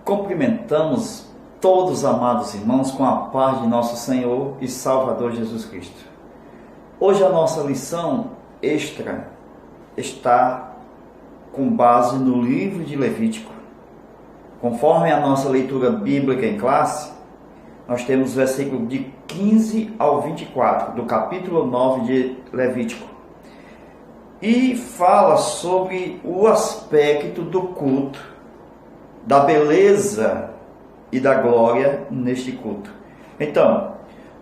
Cumprimentamos todos os amados irmãos com a paz de nosso Senhor e Salvador Jesus Cristo. Hoje a nossa lição extra está com base no livro de Levítico. Conforme a nossa leitura bíblica em classe, nós temos versículos de 15 ao 24 do capítulo 9 de Levítico. E fala sobre o aspecto do culto, da beleza e da glória neste culto. Então,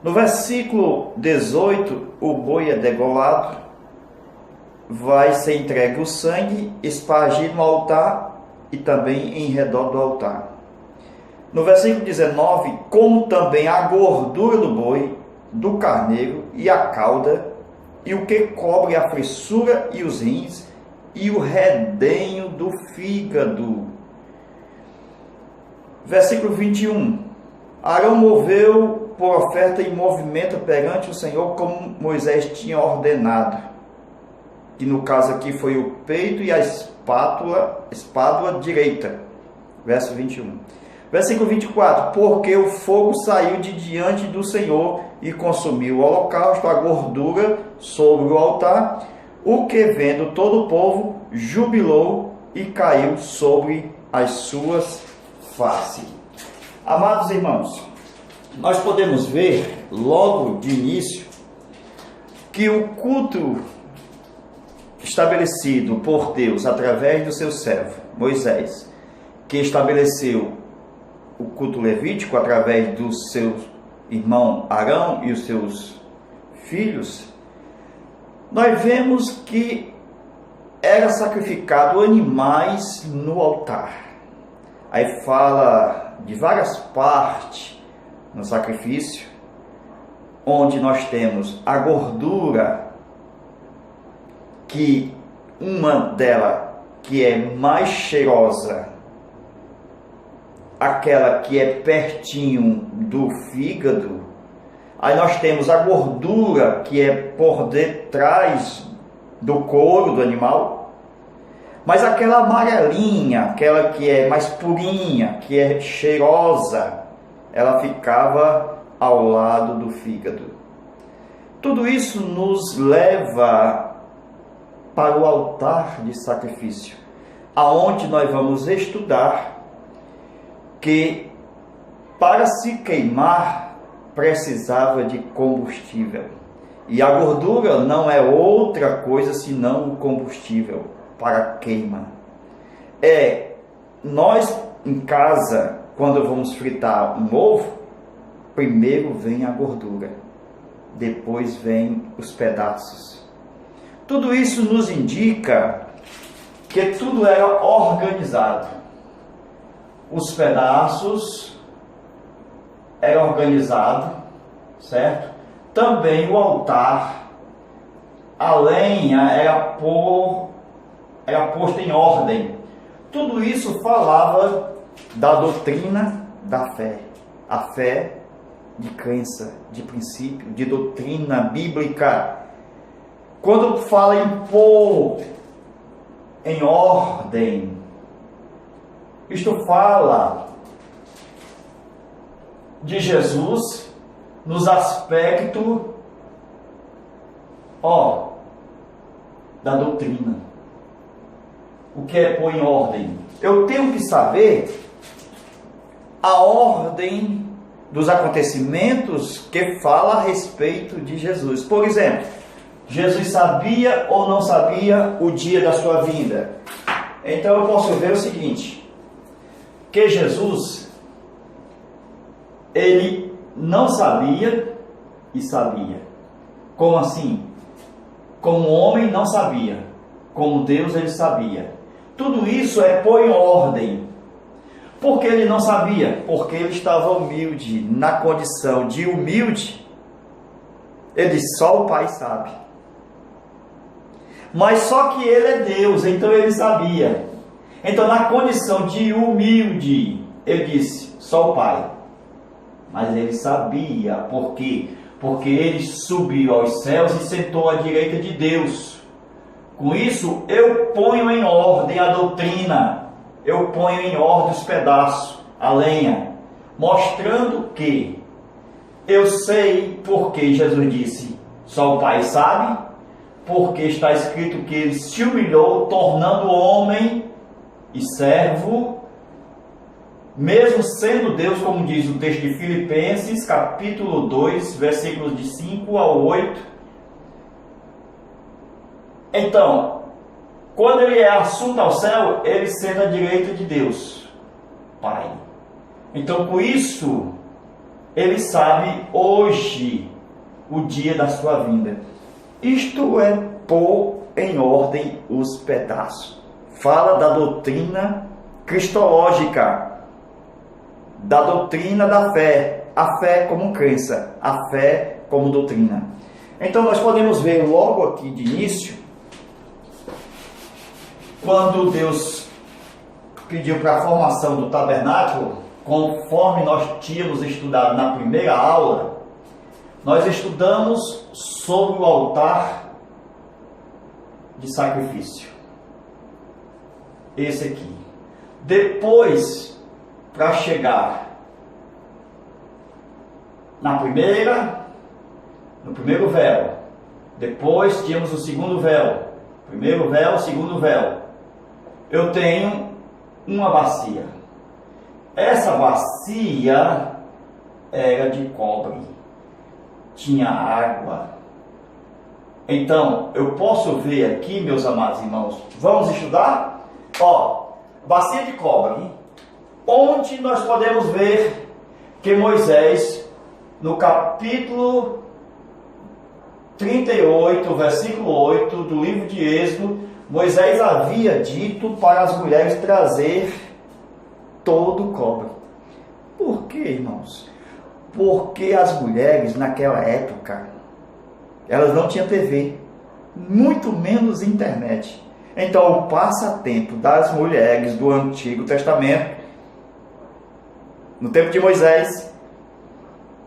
no versículo 18, o boi é degolado, vai ser entregue o sangue, espargido no altar e também em redor do altar. No versículo 19, como também a gordura do boi, do carneiro e a cauda, e o que cobre a fressura e os rins, e o redenho do fígado. Versículo 21. Arão moveu por oferta e movimenta perante o Senhor como Moisés tinha ordenado. Que no caso aqui foi o peito e a espádua direita. Verso 21. Versículo 24. Porque o fogo saiu de diante do Senhor e consumiu o holocausto, a gordura sobre o altar, o que vendo todo o povo jubilou e caiu sobre as suas face. Amados irmãos, nós podemos ver logo de início que o culto estabelecido por Deus através do seu servo Moisés, que estabeleceu o culto levítico através do seu irmão Arão e os seus filhos, nós vemos que era sacrificado animais no altar. Aí fala de várias partes no sacrifício, onde nós temos a gordura, que uma delas que é mais cheirosa, aquela que é pertinho do fígado. Aí nós temos a gordura que é por detrás do couro do animal. Mas aquela amarelinha, aquela que é mais purinha, que é cheirosa, ela ficava ao lado do fígado. Tudo isso nos leva para o altar de sacrifício, aonde nós vamos estudar que para se queimar precisava de combustível. E a gordura não é outra coisa senão o combustível para queima. Nós em casa, quando vamos fritar um ovo, primeiro vem a gordura, depois vem os pedaços. Tudo isso nos indica que tudo era organizado. Os pedaços eram organizados, certo? Também o altar, a lenha era posta em ordem. Tudo isso falava da doutrina da fé. A fé de crença, de princípio, de doutrina bíblica. Quando fala em pôr em ordem, isto fala de Jesus nos aspectos da doutrina. O que é pôr em ordem? Eu tenho que saber a ordem dos acontecimentos que fala a respeito de Jesus. Por exemplo, Jesus sabia ou não sabia o dia da sua vinda? Então eu posso ver o seguinte, que Jesus, ele não sabia e sabia. Como assim? Como homem não sabia, como Deus ele sabia. Tudo isso é pôr em ordem. Por que ele não sabia? Porque ele estava humilde, na condição de humilde. Ele disse, só o Pai sabe. Mas só que ele é Deus, então ele sabia. Então na condição de humilde, ele disse, só o Pai. Mas ele sabia. Por quê? Porque ele subiu aos céus e sentou à direita de Deus. Com isso, eu ponho em ordem a doutrina, eu ponho em ordem os pedaços. a lenha, mostrando que eu sei porque Jesus disse, só o Pai sabe, porque está escrito que ele se humilhou, tornando homem e servo, mesmo sendo Deus, como diz o texto de Filipenses, capítulo 2, versículos de 5 a 8. Então, quando ele é assunto ao céu, ele senta à direita de Deus, Pai. Então, com isso, ele sabe hoje o dia da sua vinda. Isto é pôr em ordem os pedaços. Fala da doutrina cristológica, da doutrina da fé, a fé como crença, a fé como doutrina. Então nós podemos ver logo aqui de início, quando Deus pediu para a formação do tabernáculo, conforme nós tínhamos estudado na primeira aula, nós estudamos sobre o altar de sacrifício. Esse aqui. Depois, para chegar no primeiro véu, depois tínhamos o segundo véu, primeiro véu, segundo véu. Eu tenho uma bacia. Essa bacia era de cobre, tinha água. Então, eu posso ver aqui, meus amados irmãos, vamos estudar? Ó, bacia de cobre, onde nós podemos ver que Moisés, no capítulo 38, versículo 8 do livro de Êxodo, Moisés havia dito para as mulheres trazer todo o cobre. Por quê, irmãos? Porque as mulheres naquela época, elas não tinham TV, muito menos internet. Então, o passatempo das mulheres do Antigo Testamento, no tempo de Moisés,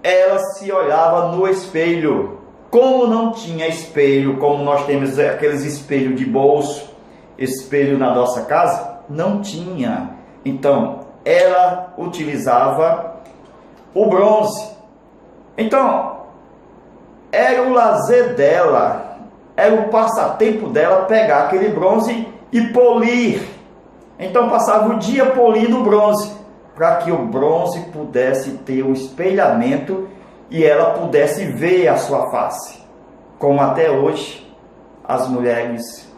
elas se olhavam no espelho. Como não tinha espelho, como nós temos aqueles espelhos de bolso, espelho na nossa casa, não tinha. Então, ela utilizava o bronze. Então, era o lazer dela, era o passatempo dela pegar aquele bronze e polir. Então, passava o dia polindo o bronze, para que o bronze pudesse ter o espelhamento e ela pudesse ver a sua face. Como até hoje, as mulheres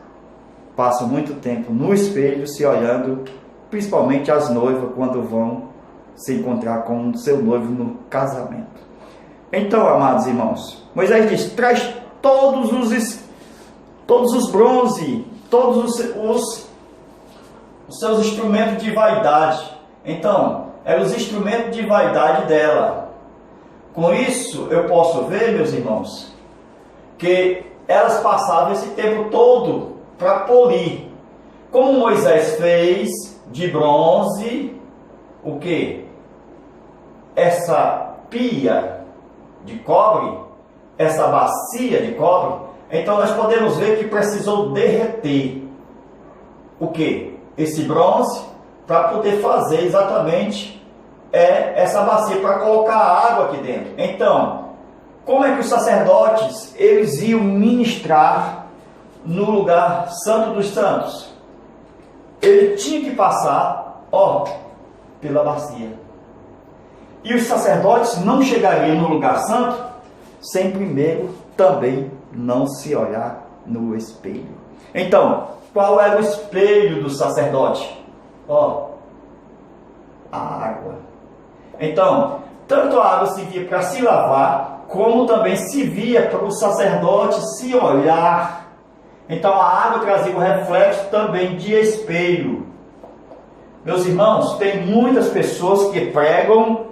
passam muito tempo no espelho se olhando, principalmente as noivas quando vão se encontrar com o seu noivo no casamento. Então, amados irmãos, Moisés diz, traz todos os bronze, todos os seus instrumentos de vaidade. Então, eram os instrumentos de vaidade dela. Com isso, eu posso ver, meus irmãos, que elas passavam esse tempo todo para polir. Como Moisés fez de bronze, o que? Essa pia de cobre, essa bacia de cobre, então nós podemos ver que precisou derreter o que? Esse bronze, para poder fazer exatamente essa bacia, para colocar a água aqui dentro. Então, como é que os sacerdotes eles iam ministrar no lugar santo dos santos? Ele tinha que passar, pela bacia. E os sacerdotes não chegariam no lugar santo sem primeiro também não se olhar no espelho. Então, qual era o espelho do sacerdote? A água. Então, tanto a água servia para se lavar, como também servia para o sacerdote se olhar. Então, a água trazia o reflexo também de espelho. Meus irmãos, tem muitas pessoas que pregam,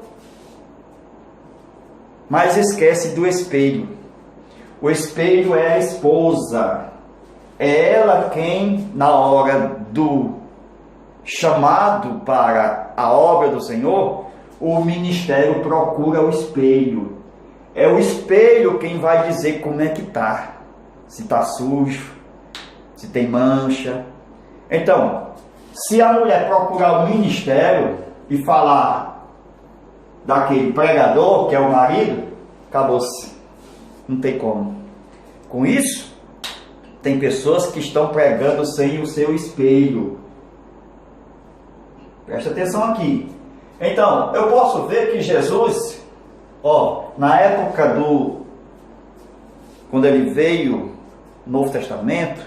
mas esquecem do espelho. O espelho é a esposa. É ela quem, na hora do chamado para a obra do Senhor, o ministério procura o espelho. É o espelho quem vai dizer como é que está. Se está sujo, se tem mancha. Então, se a mulher procurar o ministério, e falar daquele pregador, que é o marido, acabou-se. Não tem como. Com isso, tem pessoas que estão pregando sem o seu espelho. Presta atenção aqui. Então, eu posso ver que Jesus, na época quando ele veio, Novo Testamento,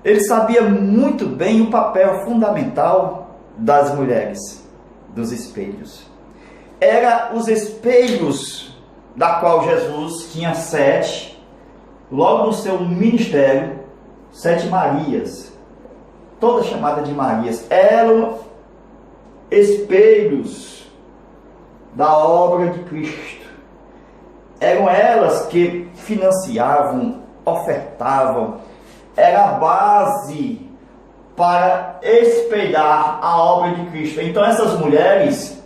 ele sabia muito bem o papel fundamental das mulheres, dos espelhos. Era os espelhos da qual Jesus tinha 7, logo no seu ministério, 7 Marias, toda chamada de Marias, eram espelhos da obra de Cristo. Eram elas que financiavam, ofertavam, era a base para espelhar a obra de Cristo. Então essas mulheres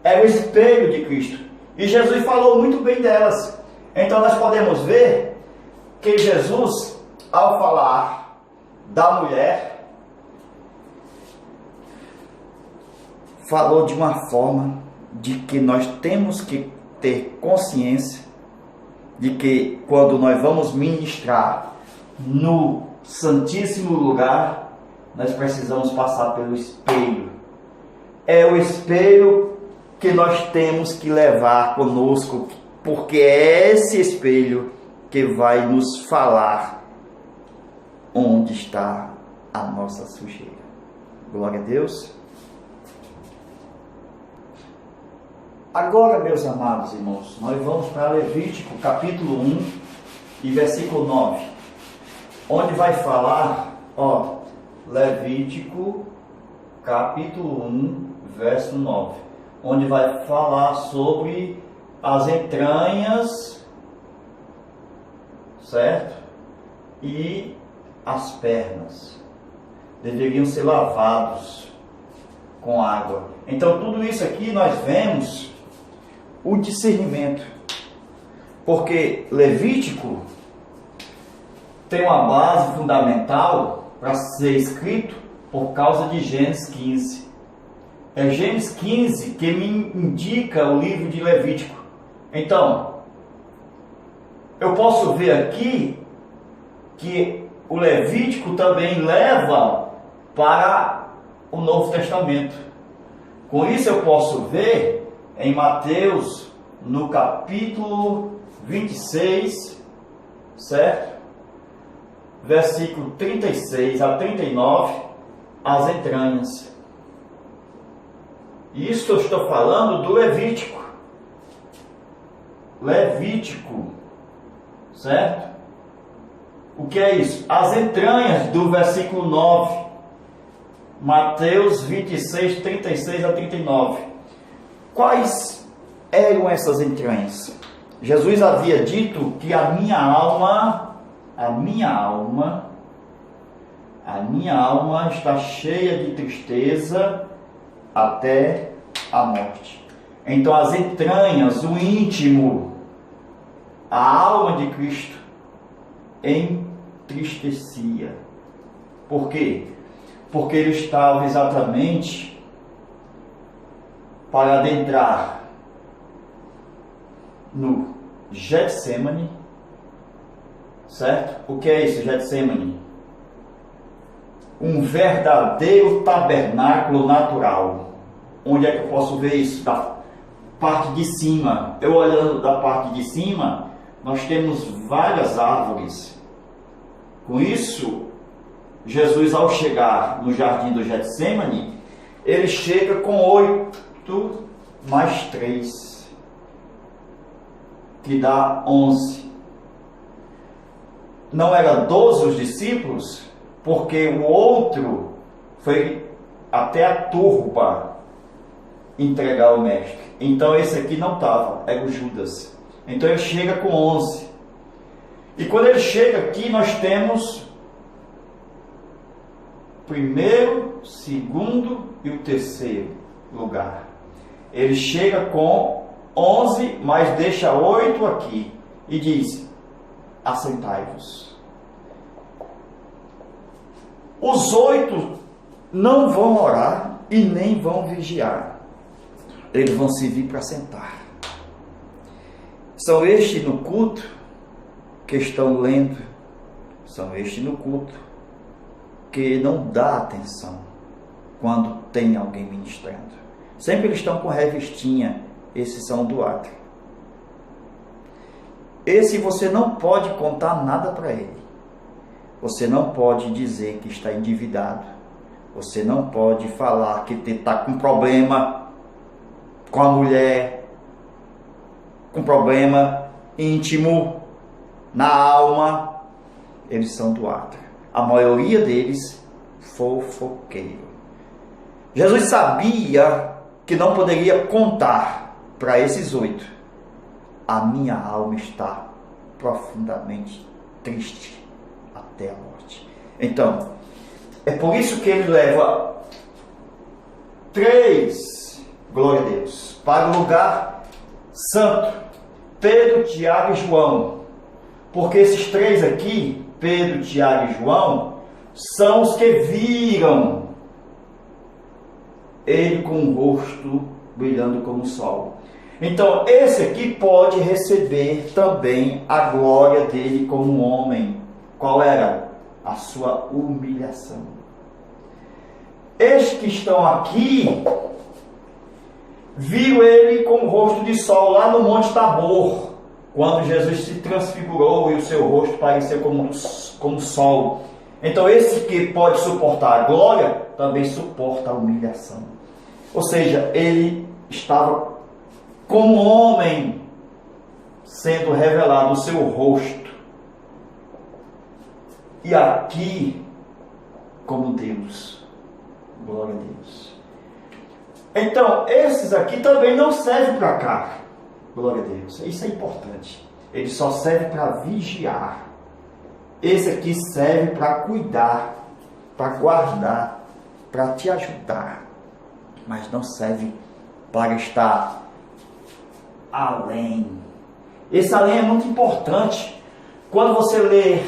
eram o espelho de Cristo. E Jesus falou muito bem delas. Então nós podemos ver que Jesus, ao falar da mulher, falou de uma forma de que nós temos que ter consciência de que quando nós vamos ministrar no Santíssimo Lugar, nós precisamos passar pelo espelho. É o espelho que nós temos que levar conosco, porque é esse espelho que vai nos falar onde está a nossa sujeira. Glória a Deus. Agora, meus amados irmãos, nós vamos para Levítico, capítulo 1 e versículo 9, onde vai falar, Levítico, capítulo 1, verso 9, onde vai falar sobre as entranhas, certo? E as pernas deveriam ser lavados com água. Então, tudo isso aqui nós vemos o discernimento, porque Levítico tem uma base fundamental para ser escrito por causa de Gênesis 15. É Gênesis 15 que me indica o livro de Levítico. Então, eu posso ver aqui que o Levítico também leva para o Novo Testamento. Com isso eu posso ver em Mateus, no capítulo 26, certo? Versículo 36 a 39, as entranhas. Isso eu estou falando do Levítico. Levítico, certo? O que é isso? As entranhas do versículo 9. Mateus 26, 36 a 39. Quais eram essas entranhas? Jesus havia dito que a minha alma está cheia de tristeza até a morte. Então as entranhas, o íntimo, a alma de Cristo entristecia. Por quê? Porque ele estava exatamente para adentrar no Getsemane, certo? O que é isso, Getsemane? Um verdadeiro tabernáculo natural. Onde é que eu posso ver isso? Da parte de cima. Eu olhando da parte de cima, nós temos várias árvores. Com isso, Jesus, ao chegar no jardim do Getsemane, ele chega com 8 mais 3, que dá 11. Não era 12 os discípulos, porque o outro foi até a turba entregar o mestre. Então esse aqui não estava, era o Judas. Então ele chega com 11. E quando ele chega aqui, nós temos primeiro, segundo e o terceiro lugar. Ele chega com 11, mas deixa 8 aqui e diz: assentai-vos. Os 8 não vão orar e nem vão vigiar. eles vão se vir para sentar. São estes no culto que estão lendo, são estes no culto que não dá atenção quando tem alguém ministrando. Sempre eles estão com revistinha, esses são do átrio. Esse você não pode contar nada para ele. Você não pode dizer que está endividado. Você não pode falar que está com problema com a mulher, com problema íntimo na alma. Eles são do átrio. A maioria deles fofoqueiro. Jesus sabia que não poderia contar para esses 8. A minha alma está profundamente triste até a morte. Então, é por isso que ele leva 3, glória a Deus, para o lugar santo. Pedro, Tiago e João. Porque esses 3 aqui, Pedro, Tiago e João, são os que viram ele com o rosto brilhando como o sol. Então, esse aqui pode receber também a glória dele como homem. Qual era? A sua humilhação. Estes que estão aqui viram ele com o rosto de sol lá no Monte Tabor, quando Jesus se transfigurou e o seu rosto parecia como sol. Então, esse que pode suportar a glória, também suporta a humilhação. Ou seja, ele estava como homem sendo revelado o seu rosto. E aqui, como Deus. Glória a Deus. Então, esses aqui também não servem para cá. Glória a Deus. Isso é importante. Ele só serve para vigiar. Esse aqui serve para cuidar, para guardar, para te ajudar. Mas não serve para estar além. Esse além é muito importante. Quando você lê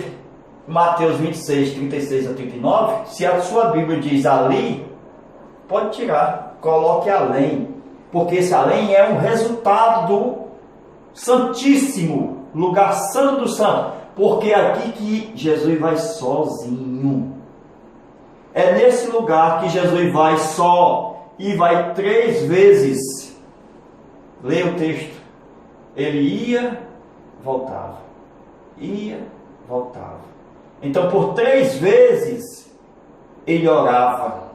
Mateus 26, 36 a 39, se a sua Bíblia diz ali, pode tirar, coloque além. Porque esse além é um resultado do Santíssimo, lugar santo do santo. Porque é aqui que Jesus vai sozinho. É nesse lugar que Jesus vai só. E vai 3 vezes. Leia o texto. Ele ia, voltava. Ia, voltava. Então, por 3 vezes, ele orava.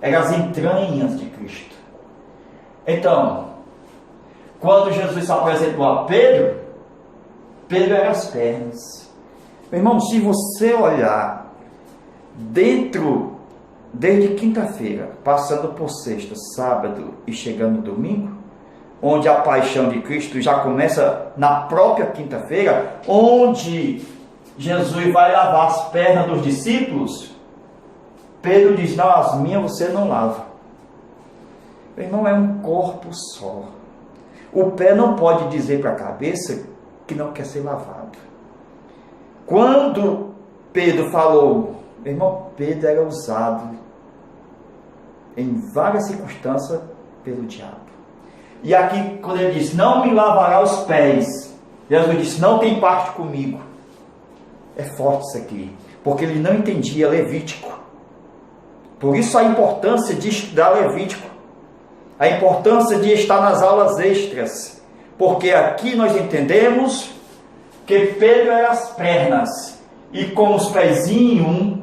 Eram as entranhas de Cristo. Então, quando Jesus se apresentou a Pedro, Pedro era as pernas. Meu irmão, se você olhar desde quinta-feira, passando por sexta, sábado e chegando no domingo, onde a paixão de Cristo já começa na própria quinta-feira, onde Jesus vai lavar as pernas dos discípulos, Pedro diz, não, as minhas você não lava. Meu irmão, é um corpo só. O pé não pode dizer para a cabeça que não quer ser lavado. Quando Pedro falou, meu irmão, Pedro era usado em várias circunstâncias pelo diabo. E aqui, quando ele disse, não me lavará os pés, Jesus disse, não tem parte comigo. É forte isso aqui, porque ele não entendia Levítico. Por isso a importância de estudar Levítico, a importância de estar nas aulas extras, porque aqui nós entendemos que Pedro era as pernas, e com os pezinhos,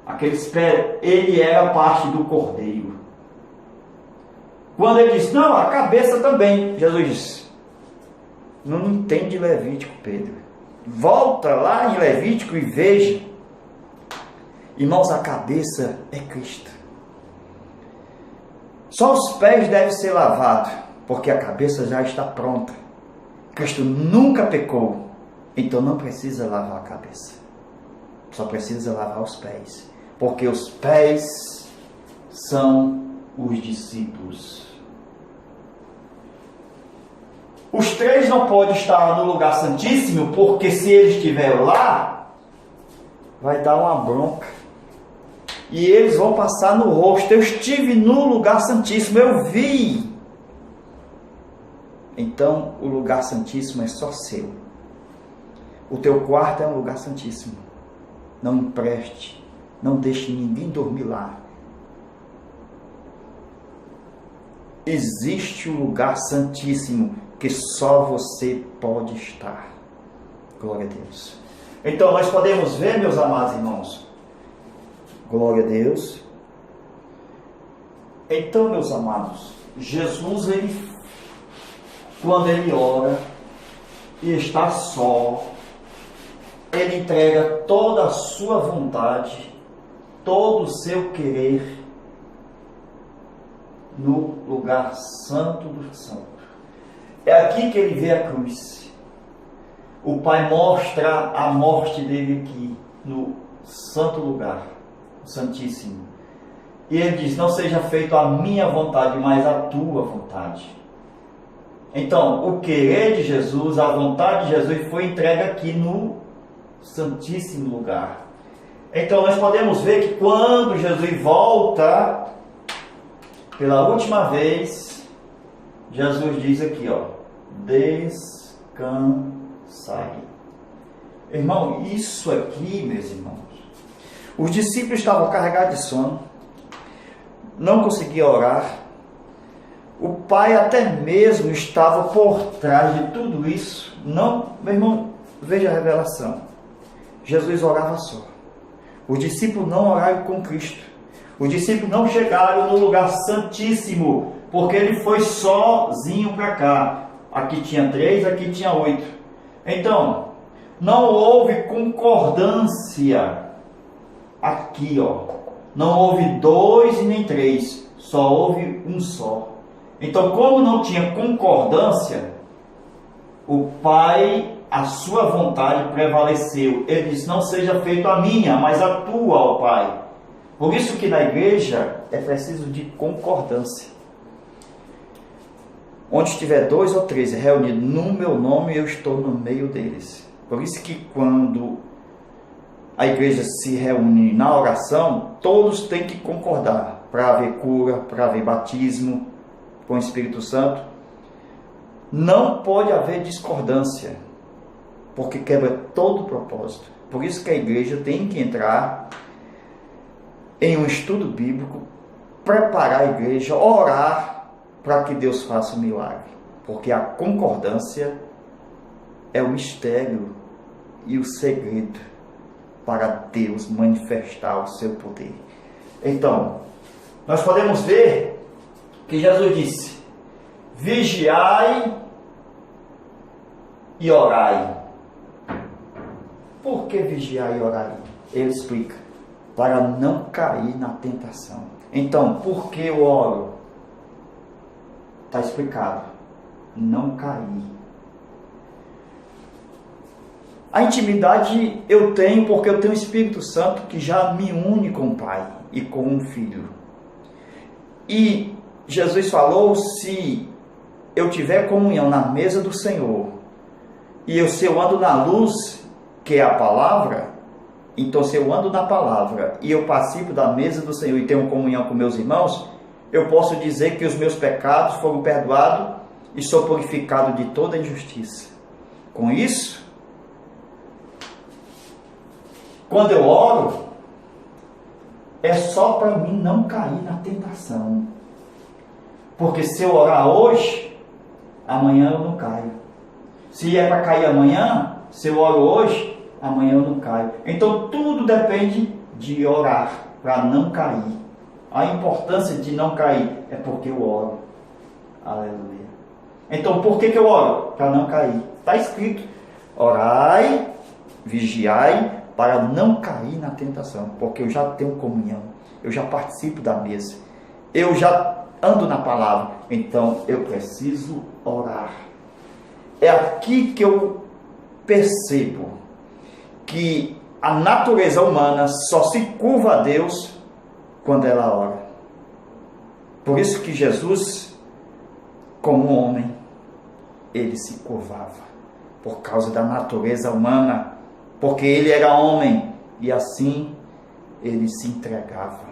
aqueles pés, ele era parte do cordeiro. Quando ele disse, não, a cabeça também, Jesus disse, não entende Levítico, Pedro. Volta lá em Levítico e veja. Irmãos, a cabeça é Cristo. Só os pés devem ser lavados, porque a cabeça já está pronta. Cristo nunca pecou, então não precisa lavar a cabeça. Só precisa lavar os pés, porque os pés são os discípulos. Os 3 não podem estar no lugar santíssimo, porque se eles estiverem lá, vai dar uma bronca. e eles vão passar no rosto. Eu estive no lugar santíssimo, eu vi. Então, o lugar santíssimo é só seu. O teu quarto é um lugar santíssimo. Não empreste, não deixe ninguém dormir lá. Existe um lugar santíssimo que só você pode estar. Glória a Deus. Então, nós podemos ver, meus amados irmãos. Glória a Deus. Então, meus amados, Jesus, quando ele ora e está só, ele entrega toda a sua vontade, todo o seu querer no lugar santo do santo. É aqui que ele vê a cruz. O Pai mostra a morte dele aqui, no santo lugar, o Santíssimo. E ele diz: não seja feita a minha vontade, mas a tua vontade. Então, o querer de Jesus, a vontade de Jesus foi entregue aqui no Santíssimo lugar. Então, nós podemos ver que quando Jesus volta pela última vez, Jesus diz aqui, ó: descansai. Irmão, isso aqui, meus irmãos, os discípulos estavam carregados de sono, não conseguiam orar. O Pai até mesmo estava por trás de tudo isso. Não, meu irmão, veja a revelação. Jesus orava só. Os discípulos não oraram com Cristo. Os discípulos não chegaram no lugar santíssimo, porque ele foi sozinho para cá. Aqui tinha 3, aqui tinha 8. Então, não houve concordância aqui, ó. Não houve 2 e nem 3, só houve um só. Então, como não tinha concordância, o Pai, a sua vontade prevaleceu. Ele disse: não seja feita a minha, mas a tua, ó Pai. Por isso que na igreja é preciso de concordância. Onde estiver 2 ou 3 reunidos no meu nome, eu estou no meio deles. Por isso que quando a igreja se reúne na oração, todos têm que concordar para haver cura, para haver batismo com o Espírito Santo. Não pode haver discordância, porque quebra todo o propósito. Por isso que a igreja tem que entrar em um estudo bíblico, preparar a igreja, orar para que Deus faça o milagre. Porque a concordância é o mistério e o segredo para Deus manifestar o seu poder. Então, nós podemos ver que Jesus disse: vigiai e orai. Por que vigiar e orar? Ele explica: para não cair na tentação. Então, por que eu oro? Está explicado: não cair. A intimidade eu tenho porque eu tenho o Espírito Santo que já me une com o Pai e com o Filho. E Jesus falou: se eu tiver comunhão na mesa do Senhor, e se eu ando na luz, que é a palavra, então se eu ando na palavra e eu participo da mesa do Senhor e tenho comunhão com meus irmãos, eu posso dizer que os meus pecados foram perdoados e sou purificado de toda injustiça. Com isso, quando eu oro, é só para mim não cair na tentação. Porque se eu orar hoje, amanhã eu não caio. Se é para cair amanhã, se eu oro hoje, amanhã eu não caio. Então tudo depende de orar para não cair. A importância de não cair é porque eu oro. Aleluia. Então por que eu oro? Para não cair. Está escrito: orai, vigiai, para não cair na tentação. Porque eu já tenho comunhão, eu já participo da mesa, eu já ando na palavra, então eu preciso orar. É aqui que eu percebo que a natureza humana só se curva a Deus quando ela ora. Por isso que Jesus, como homem, ele se curvava, por causa da natureza humana, porque ele era homem, e assim ele se entregava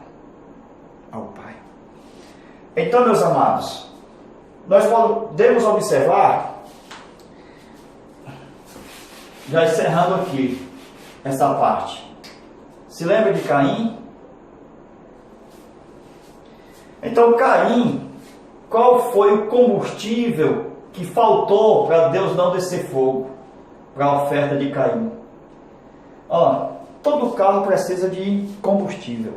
ao Pai. Então, meus amados, nós podemos observar, já encerrando aqui essa parte. Se lembra de Caim? Então, Caim, qual foi o combustível que faltou para Deus não descer fogo para a oferta de Caim? Todo carro precisa de combustível.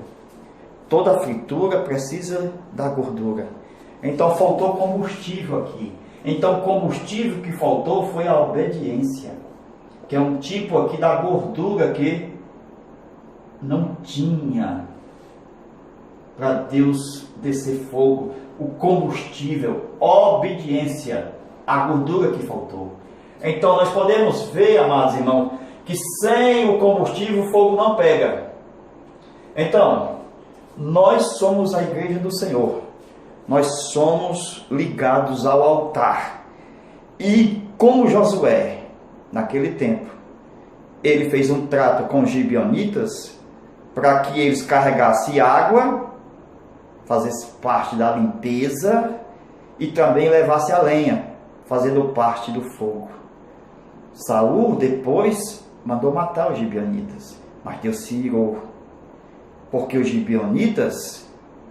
Toda fritura precisa da gordura. Então faltou combustível aqui. Então o combustível que faltou foi a obediência, que é um tipo aqui da gordura que não tinha para Deus descer fogo. O combustível, obediência, a gordura que faltou. Então nós podemos ver, amados irmãos, que sem o combustível o fogo não pega. Então, nós somos a igreja do Senhor. Nós somos ligados ao altar. E como Josué, naquele tempo, ele fez um trato com os gibeonitas para que eles carregassem água, fazesse parte da limpeza e também levasse a lenha, fazendo parte do fogo. Saul depois mandou matar os gibeonitas, mas Deus se irou, porque os gibeonitas,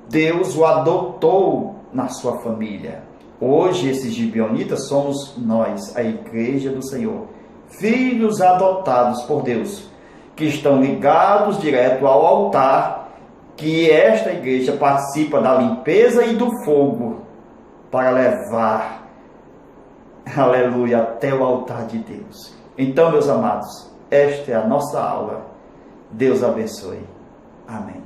Deus o adotou na sua família. Hoje esses gibeonitas somos nós, a igreja do Senhor, filhos adotados por Deus, que estão ligados direto ao altar, que esta igreja participa da limpeza e do fogo, para levar, aleluia, até o altar de Deus. Então, meus amados, esta é a nossa aula. Deus abençoe. Amém.